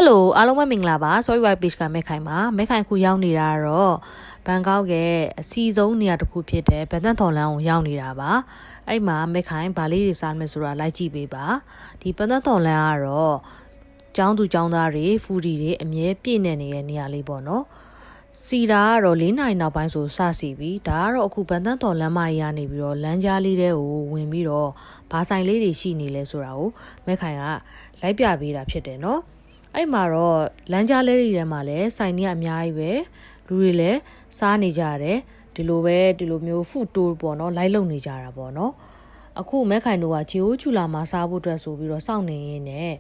Hello အားလုံးပဲမင်္ဂလာပါ Sorry White Page ကမဲခိုင်ပါမဲခိုင်ခုရောက်နေတာတော့ဘန်ကောက်ရဲ့အစီဆုံးနေရာတစ်ခုဖြစ်တဲ့ဘန်တန်ထော်လန်ကိုရောက်နေတာပါအဲ့မှာမဲခိုင်ဗာလေးတွေစားမယ်ဆိုတာလိုက်ကြည့်ပေးပါဒီဘန်တန်ထော်လန်ကတော့ကျောင်းသူကျောင်းသားတွေဖူဒီတွေအမြဲပြည့်နေနေတဲ့နေရာလေးပေါ့နော်စီတာကတော့၄နိုင်နောက်ပိုင်းဆိုစစီပြီဒါကတော့အခုဘန်တန်တော်လမ်းမကြီးကနေပြီးတော့လမ်းကြားလေးတွေကိုဝင်ပြီးတော့ဘာဆိုင်လေးတွေရှိနေလဲဆိုတာကိုမဲခိုင်ကလိုက်ပြပေးတာဖြစ်တယ်နော်အဲ့မှာတော့လမ်းကြားလေးတွေထဲမှာလည်းဆိုင်တွေအများကြီးပဲလူတွေလည်းစားနေကြတယ်ဒီလိုမျိုး food tour ပေါ့နော်လိုက်လုံနေကြတာပေါ့နော်အခုမဲခိုင်တို့ကဂျီအိုချူလာမှာစားဖို့အတွက်ဆိုပြီးတော့စောင့်နေရင်းနဲ့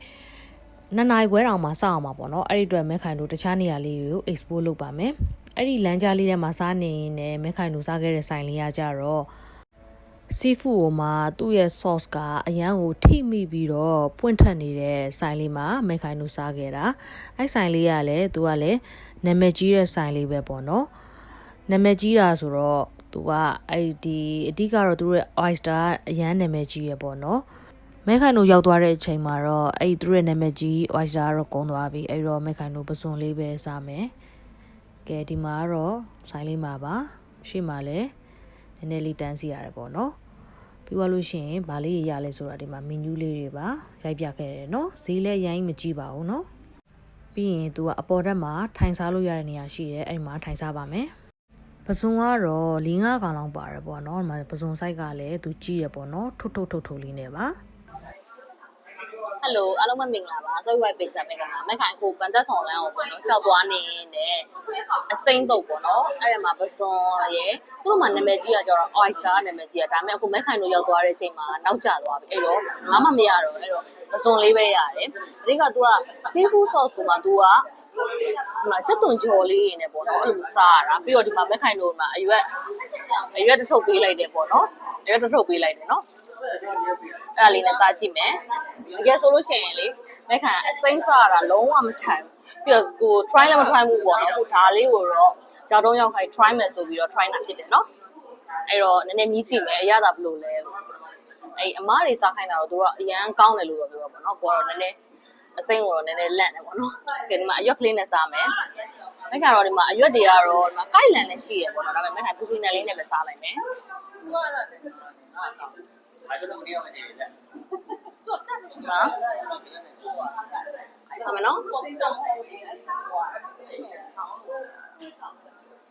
2နာရီခွဲတောင်မှစောင့်အောင်ပါပေါ့နော်အဲ့ဒီအတွက်မဲခိုင်တို့တခြားနေရာလေးတွေကို export လုပ်ပါမယ်အဲ့ဒီလမ်းကြားလေးထဲမှာစားနေရင်လည်းမဲခိုင်တို့စားခဲ့တဲ့ဆိုင်လေးကကြတော့ seafood ကိုမှသူ့ရဲ့ sauce ကအရန်ကိုထိမိပြီးတော့ပွင့်ထက်နေတဲ့ဆိုင်လေးမှာမဲခိုင်တို့စားခဲ့တာအဲ့ဆိုင်လေးကလည်းသူကလည်းနာမည်ကြီးတဲ့ဆိုင်လေးပဲပေါ့နော်နာမည်ကြီးတာဆိုတော့သူကအဲ့ဒီအဓိကတော့သူတို့ရဲ့ oyster အရန်နာမည်ကြီးရပေါ့နော်မဲခိုင်တို့ရောက်သွားတဲ့အချိန်မှာတော့အဲ့ဒီသူတို့ရဲ့နာမည်ကြီး oyster ကတော့ကုန်သွားပြီအဲ့တော့မဲခိုင်တို့ပစွန်လေးပဲစားမယ်ကဲဒီမှာကတော့ဆိုင်လေးမှာပါရှေ့မှာလည်းနည်းနည်းလေးတန်းစီရတယ်ပေါ့နော်ပြီးသွားလို့ရှိရင်ဗာလေးရလဲဆိုတာဒီမှာမင်နူးလေးတွေပါရိုက်ပြခဲ့တယ်နော်ဈေးလည်းရိုင်းမကြည့်ပါဘူးနော်ပြီးရင်သူကအပေါ်တက်မှာထိုင်စားလို့ရတဲ့နေရာရှိတယ်အဲ့မှာထိုင်စားပါမယ်ပစုံကတော့၄-၅កောင်လောက်ပါတယ်ပေါ့နော်ဒီမှာပစုံဆိုင်ကလည်းသူကြီးရပေါ့နော်ထုတ်လေးနဲ့ပါHello အားလုံးပဲမင်္ဂလာပါ Sorry White Page ကမဲခိုင်အခုဘန်တက်ထော်လန်းကိုပေါ့နော်ကြောက်သွားနေနဲ့အစိမ့်တုပ်ပေါ့နော်အဲ့ဒီမှာပစွန်ရဲ့သူတို့မှနာမည်ကြီးကကျတော့ oyster နာမည်ကြီးကဒါပေမဲ့အခုမဲခိုင်တို့ရောက်သွားတဲ့အချိန်မှာနောက်ကျသွားပြီအဲ့တော့ဘာမှမရတော့အဲ့တော့ပစွန်လေးပဲရတယ်အဓိက तू က seafood sauce ကိုမှ तू ကဒီမှာချက်သွန်ကြော်လေးနေပေါ့နော်အဲ့လိုစားရတာပြီးတော့ဒီမှာမဲခိုင်တို့မှာအရွက်တစ်ထုပ်ပေးလိုက်တယ်ပေါ့နော်အရွက်တစ်ထုပ်ပေးလိုက်တယ်နော်အဲ့ဒါလေးနဲ့စားကြည့်မယ်တကယ်ဆိုလို့ရှိရင်လေမဲခံအစိမ့်စားရတာလုံးဝမချမ်းပြီးတော့ကို try လည်းမ try ဘူးပေါ့နော်ကိုဒါလေးကိုတော့ကြောက်တုံးရောက်ခိုင်း try မယ်ဆိုပြီးတော့ try တာဖြစ်တယ်နော်အဲ့တော့နည်းနည်းမြည်ကြည့်မယ်အရသာဘယ်လိုလဲအဲ့အမားတွေစားခိုင်းတာတော့သူကအရန်ကောင်းတယ်လို့ပြောပါတော့ပေါ့နော်ကိုကတော့နည်းနည်းအစိမ့်ကိုတော့နည်းနည်းလန့်တယ်ပေါ့နော်ကဲဒီမှာအရွက်ကလေးနဲ့စားမယ်မဲခံတော့ဒီမှာအရွက်တွေကတော့ဒီမှာကိုက်လန်နဲ့ရှိရပေါ့နော်ဒါပေမဲ့မဲခံပူစီနယ်လေးနဲ့ပဲစားလိုက်မယ်还是那么厉害的人。啊？怎么弄？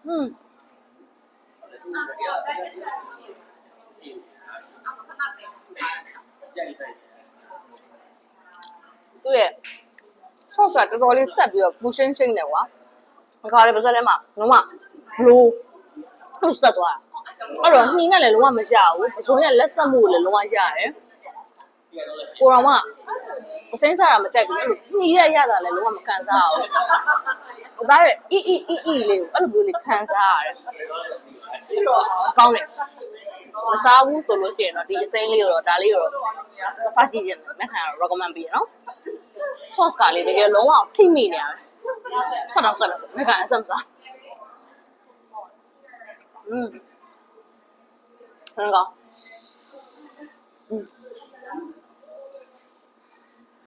嗯。对，sauce တော်တော်လေးဆက်ပြီးတော့ပူရှင်းရှင်းတယ်ကွာ။အခါလေးပါစက်ထဲမှာလုံးဝဘလို့ဟုတ်ဆက်သွားအဲ့တော့နှီးနဲ့လည်းလုံးဝမရဘူးအစုံရလက်ဆက်မှုလည်းလုံးဝရတယ်ကိုတော်ကအစင်းစားတာမကြိုက်ဘူးအဲ့လိုနှီးရတာလည်းလုံးဝမခံစားအောင်ဒါရဲ့အီလေးကိုအဲ့လိုမျိုးလေးခံစားရတယ်ကောင်းတယ်မစားဘူးဆိုလို့ရှိရင်တော့ဒီအစိမ်းလေးကိုတော့ဒါလေးကိုတော့စားကြည့်ခြင်းမခံရတော့ recommend ပေးရနော် sauce ကလေးတကယ်လုံးဝထိမိနေရတယ်ဆက်တော့မခံအစမ်းစား很高，